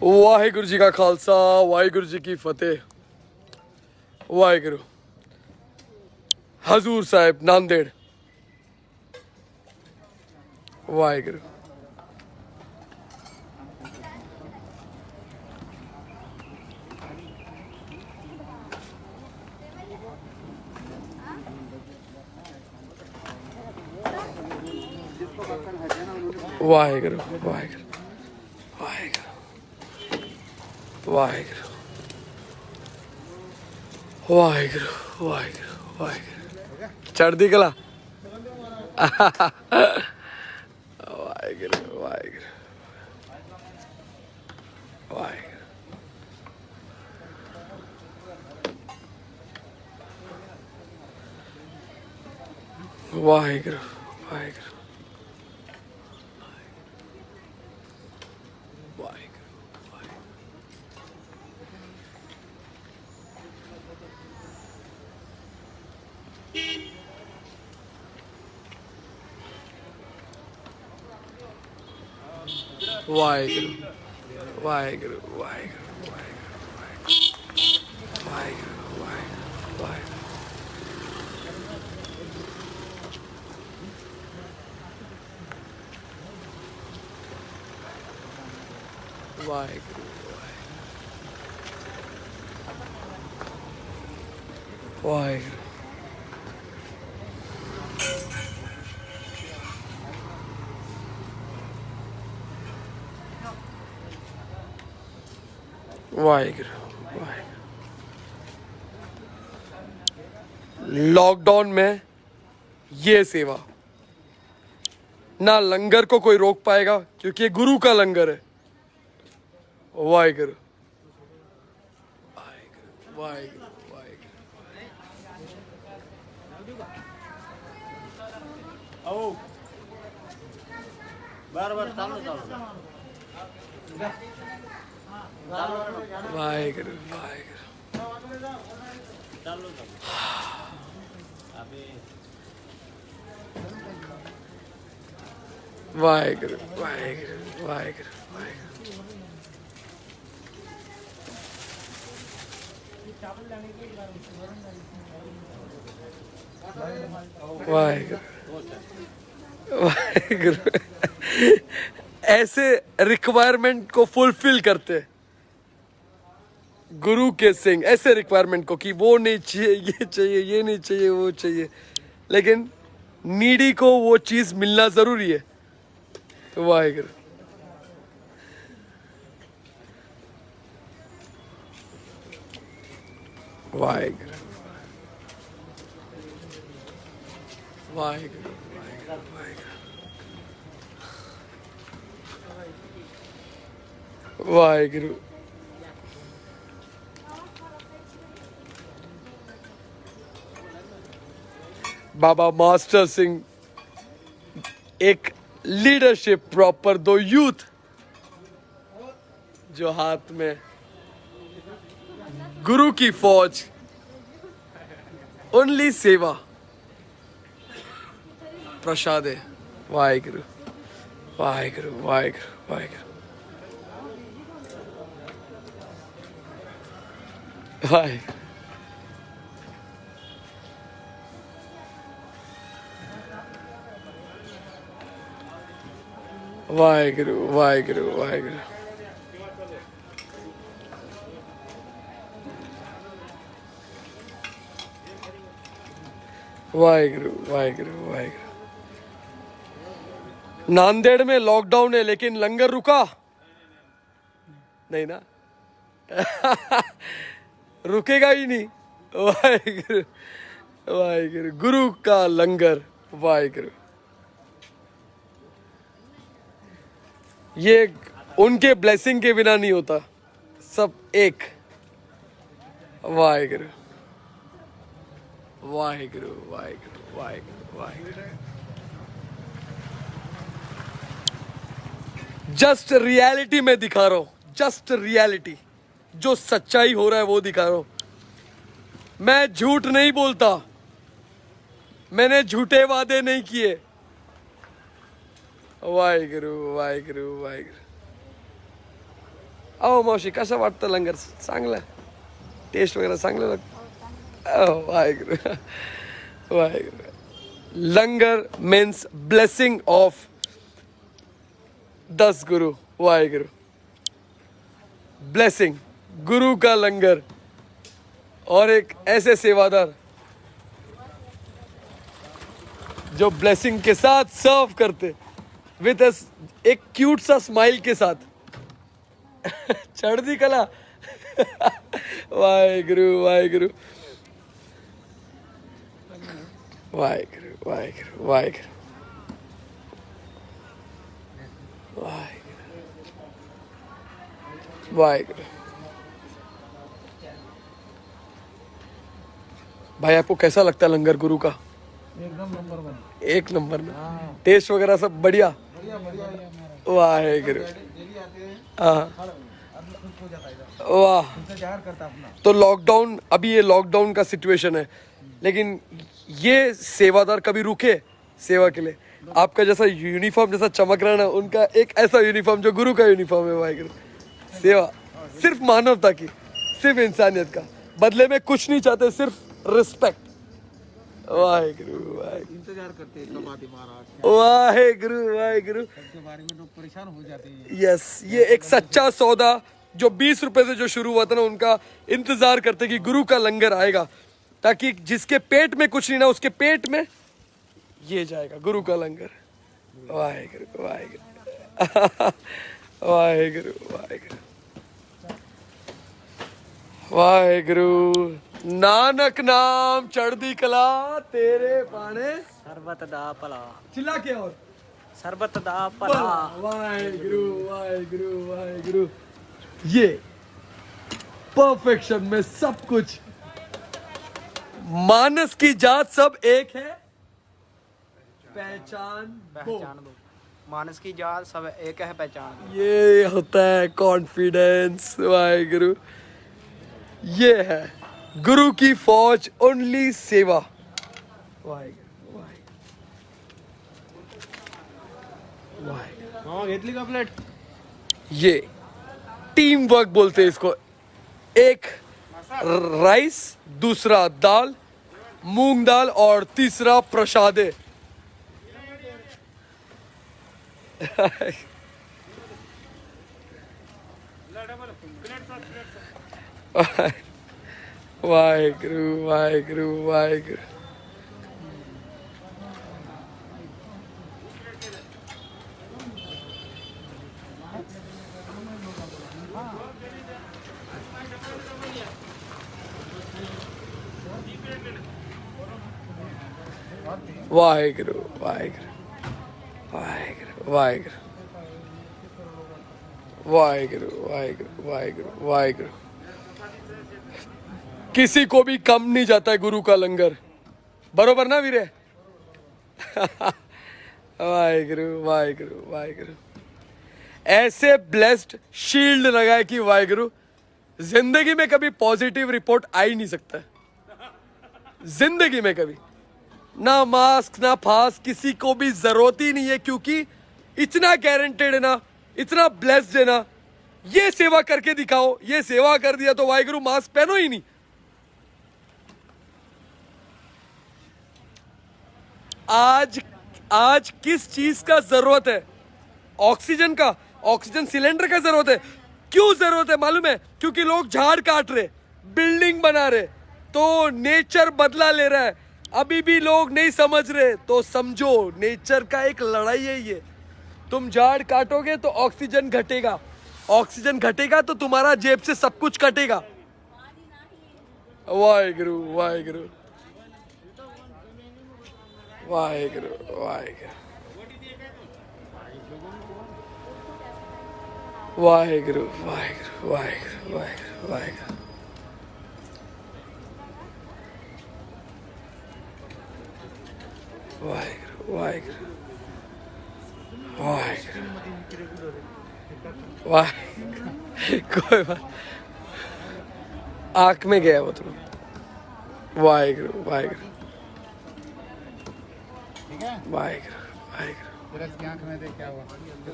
वाहिगुरु जी का खालसा वाहिगुरु जी की फतेह। वाहिगुरु। हजूर साहिब नांदेड़। वाहिगुरु। वाहिगुरु वाहिगुरु वाहिगुरु वाहिगुरु वाहिगुरु वाहिगुरु वाहिगुरु। चढ़दी कला। वाहिगुरु वाहिगुरु वाहिगुरु वाहिगुरु वाहिगुरु वाहिगुरु वाहिगुरु वाहिगुरु वाहिगुरु वाहिगुरु वाहिगुरु वाहिगुरु वाहिगुरु। लॉकडाउन में ये सेवा ना लंगर को कोई रोक पाएगा क्योंकि ये गुरु का लंगर है। वाहिगुरु वाहिगुरु वाहिगुरु आओ बार बार चालो चालो वाहिगुरु वाहिगुरु चालो चालो अभी वाहिगुरु वाहिगुरु वाहिगुरु वाहिगुरु वाहिगुरु। ऐसे रिक्वायरमेंट को फुलफिल करते गुरु के सिंह, ऐसे रिक्वायरमेंट को कि वो नहीं चाहिए, ये चाहिए, ये नहीं चाहिए, वो चाहिए, लेकिन नीडी को वो चीज मिलना जरूरी है। वाहिगुरु वाहिगुरु वाहिगुरु वाहिगुरु बाबा मास्टर सिंह एक लीडरशिप प्रॉपर, दो यूथ जो हाथ में गुरु की फौज, ओनली सेवा प्रसाद है। वाहिगुरु वाहिगुरु वाहिगुरु वाहिगुरु वाहिगुरु वाहिगुरु वाहिगुरु वाहिगुरु वाहिगुरु वाहिगुरु वाहिगुरु। नांदेड़ में लॉकडाउन है लेकिन लंगर रुका नहीं ना। रुकेगा ही नहीं। वाहिगुरु वाहिगुरु गुरु का लंगर। वाहिगुरु ये उनके ब्लेसिंग के बिना नहीं होता, सब एक। वाहिगुरु वाहिगुरु वाहिगुरु वाहिगुरु वाहिगुरु। जस्ट रियलिटी में दिखा रहा हूं, जस्ट रियलिटी, जो सच्चाई हो रहा है वो दिखा रहा हूं। मैं झूठ नहीं बोलता, मैंने झूठे वादे नहीं किए। वाहिगुरु वाहिगुरु वाहिगुरु अहो मावशी कसं वाटतं लंगर? चांगलं टेस्ट वगैरे चांगलं लागतं. वाहेगुरु वाहेगुरु. लंगर means blessing of 10 Guru. Waheguru. Blessing गुरु का लंगर और एक ऐसे सेवादार जो ब्लेसिंग के साथ सर्व करते विद एक क्यूट सा स्माइल के साथ. चढ़ती कला. वाहेगुरु वाहेगुरु वाहेगुरु वाहेगुरु वाहेगुरु वाहेगुरु वाहेगुरु. भाई आपको कैसा लगता है लंगर गुरु का? एकदम नंबर 1. एक नंबर में. टेस्ट वगैरह सब बढ़िया. बढ़िया बढ़िया. वाहेगुरु. डेली आते हैं. हाँ खुश हो जाता है. वाह. इंतजार करता अपना. तो लॉकडाउन, अभी ये लॉकडाउन का सिचुएशन है, लेकिन ये सेवादार कभी रुके सेवा के लिए? आपका जैसा यूनिफॉर्म जैसा चमक रहा है ना, उनका एक ऐसा यूनिफॉर्म जो गुरु का यूनिफॉर्म है. वाहेगुरु. सेवा सिर्फ मानवता की, सिर्फ इंसानियत का, बदले में कुछ नहीं चाहते, सिर्फ रिस्पेक्ट. वाहेगुरु वाहेगुरु इंतजार करते हैं कब आते महाराज. वाहेगुरु वाहेगुरु. के बारे में लोग परेशान हो जाते हैं. यस, ये एक सच्चा सौदा जो 20 रुपए से जो शुरू हुआ था ना, उनका इंतजार करते कि गुरु का लंगर आएगा, ताकि जिसके पेट में कुछ नहीं ना, उसके पेट में ये जाएगा गुरु का लंगर. वाहेगुरु वाहेगुरु वाहेगुरु वाहेगुरु वाहेगुरु. नानक नाम चढ़दी कला तेरे पाने ਸਰਬਤ ਦਾ ਭਲਾ चिल्ला के और ਸਰਬਤ ਦਾ ਭਲਾ. वाहेगुरु वाहेगुरु वाहेगुरु. ये परफेक्शन में सब कुछ. मानस की जात सब एक है, पहचान दो. पहचान दो. मानस की जात सब एक है, पहचान दो. ये होता है कॉन्फिडेंस. वाहेगुरु. ये है गुरु की फौज, ओनली सेवा. वाहेगुरु वाहेगुरु वाहेगुरु. घेतली का प्लेट. ये टीम वर्क बोलते हैं इसको. एक राइस, दूसरा दाल, मूंग दाल, और तीसरा प्रसादे. वाहेगुरु वाहेगुरु वाहेगुरु. वाहेगुरु वाहेगुरु वाहेगुरु वाहेगुरु वाहेगुरु वाहेगुरु वाहेगुरु वाहेगुरु. किसी को भी कम नहीं जाता है गुरु का लंगर. बरोबर ना वीरे? वाहेगुरु वाहेगुरु वाहेगुरु. ऐसे ब्लेस्ड शील्ड लगाए कि वाहेगुरु जिंदगी में कभी पॉजिटिव रिपोर्ट आ ही नहीं सकता. जिंदगी में कभी ना मास्क ना फास्क, किसी को भी जरूरत ही नहीं है, क्योंकि इतना गारंटेड है ना, इतना ब्लेस्ड है ना. ये सेवा करके दिखाओ, ये सेवा कर दिया तो वाहेगुरु मास्क पहनो ही नहीं. आज किस चीज का जरूरत है? ऑक्सीजन का, ऑक्सीजन सिलेंडर का जरूरत है. क्यों जरूरत है मालूम है? क्योंकि लोग झाड़ काट रहे, बिल्डिंग बना रहे, तो नेचर बदला ले रहा है. अभी भी लोग नहीं समझ रहे, तो समझो नेचर का एक लड़ाई है ये. तुम झाड़ काटोगे तो ऑक्सीजन घटेगा, ऑक्सीजन घटेगा तो तुम्हारा जेब से सब कुछ कटेगा. वाहेगुरु वाहेगुरु वाहेगुरु वाहेगुरु वाहेगुरु वाहेगुरु वाहेगुरु वाहेगुरु वाहेगुरु. वाहेगुरु वाहेगुरु वाहेगुरु वाहेगुरु. कोई बात, आंख में गया वो तो. वाहेगुरु वाहेगुरु वाहेगुरु वाहेगुरु. जरा इसकी आंख में देख क्या हुआ.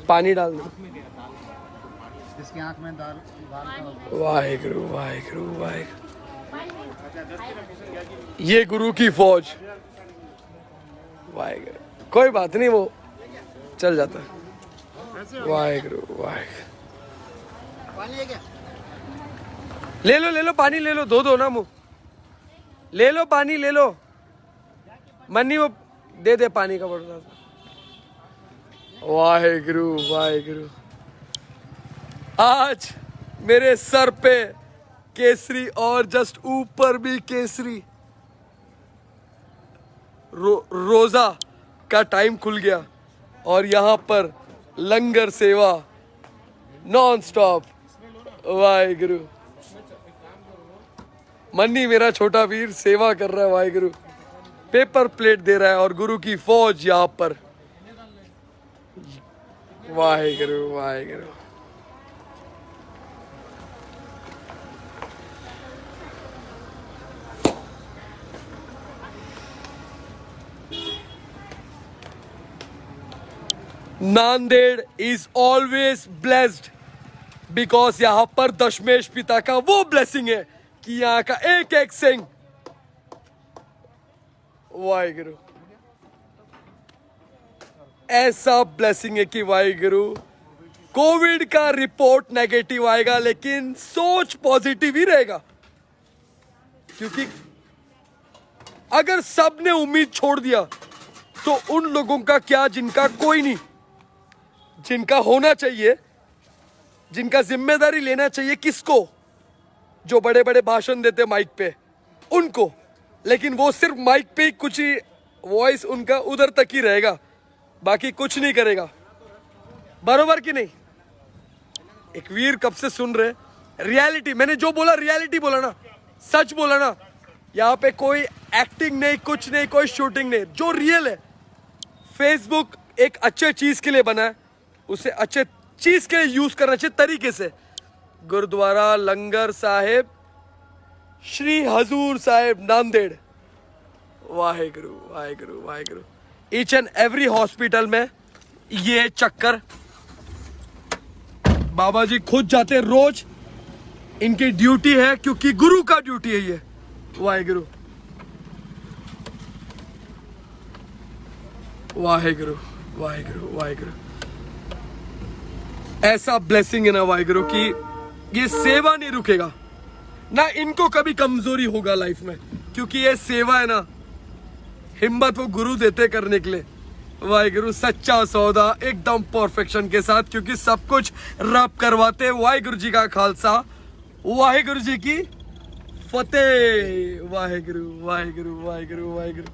पानी डाल दो. इसकी आंख में दाल दाल वाहेगुरु वाहेगुरु वाहेगुरु। ये गुरु की फौज। वाहेगुरु, कोई बात नहीं, वो चल जाता है। वाहेगुरु वाहेगुरु। ले लो पानी ले लो, धो ना मुंह। ले लो पानी ले लो। मन्नी वो दे दे पानी का बोतल। वाहेगुरु वाहेगुरु। आज मेरे सर पे केसरी और जस्ट ऊपर भी केसरी। रोजा का टाइम खुल गया और यहाँ पर लंगर सेवा नॉन स्टॉप। वाहेगुरु। मन्नी मेरा छोटा वीर सेवा कर रहा है। वाहेगुरु। पेपर प्लेट दे रहा है और गुरु की फौज यहाँ पर। Waheguru Waheguru. Nanded is always blessed because यहां पर दशमेश पिता का वो ब्लेसिंग है कि यहां का एक एक सिंह। वाहेगुरु। ऐसा ब्लेसिंग है कि वाहेगुरु कोविड का रिपोर्ट नेगेटिव आएगा लेकिन सोच पॉजिटिव ही रहेगा, क्योंकि अगर सबने उम्मीद छोड़ दिया तो उन लोगों का क्या जिनका कोई नहीं, जिनका होना चाहिए, जिनका जिम्मेदारी लेना चाहिए किसको, जो बड़े बड़े भाषण देते माइक पे उनको, लेकिन वो सिर्फ माइक पे ही कुछ ही वॉइस उनका उधर तक ही रहेगा, बाकी कुछ नहीं करेगा। बरोबर कि नहीं? एक वीर कब से सुन रहे रियलिटी, मैंने जो बोला रियलिटी बोला ना, सच बोला ना। यहाँ पे कोई एक्टिंग नहीं, कुछ नहीं, कोई शूटिंग नहीं, जो रियल है। फेसबुक एक अच्छे चीज के लिए बना है, उसे अच्छे चीज के लिए यूज करना चाहिए तरीके से। गुरुद्वारा लंगर Sahib Shri Hazur Sahib Nanded. Waheguru Waheguru Waheguru. Each and every hospital में ये चक्कर बाबा जी खुद जाते रोज, इनकी ड्यूटी है क्योंकि गुरु का ड्यूटी है ये। वाहेगुरु वाहेगुरु वाहेगुरु वाहेगुरु। ऐसा ब्लेसिंग है ना वाहेगुरु कि ये सेवा नहीं रुकेगा ना, इनको कभी कमजोरी होगा लाइफ में, क्योंकि ये सेवा है ना, हिम्मत वो गुरु देते करने के लिए। वाहेगुरु सच्चा सौदा एकदम परफेक्शन के साथ, क्योंकि सब कुछ रब करवाते। वाहेगुरु जी का खालसा, वाहेगुरु जी की फतेह। वाहेगुरु वाहेगुरु वाहेगुरु वाहेगुरु।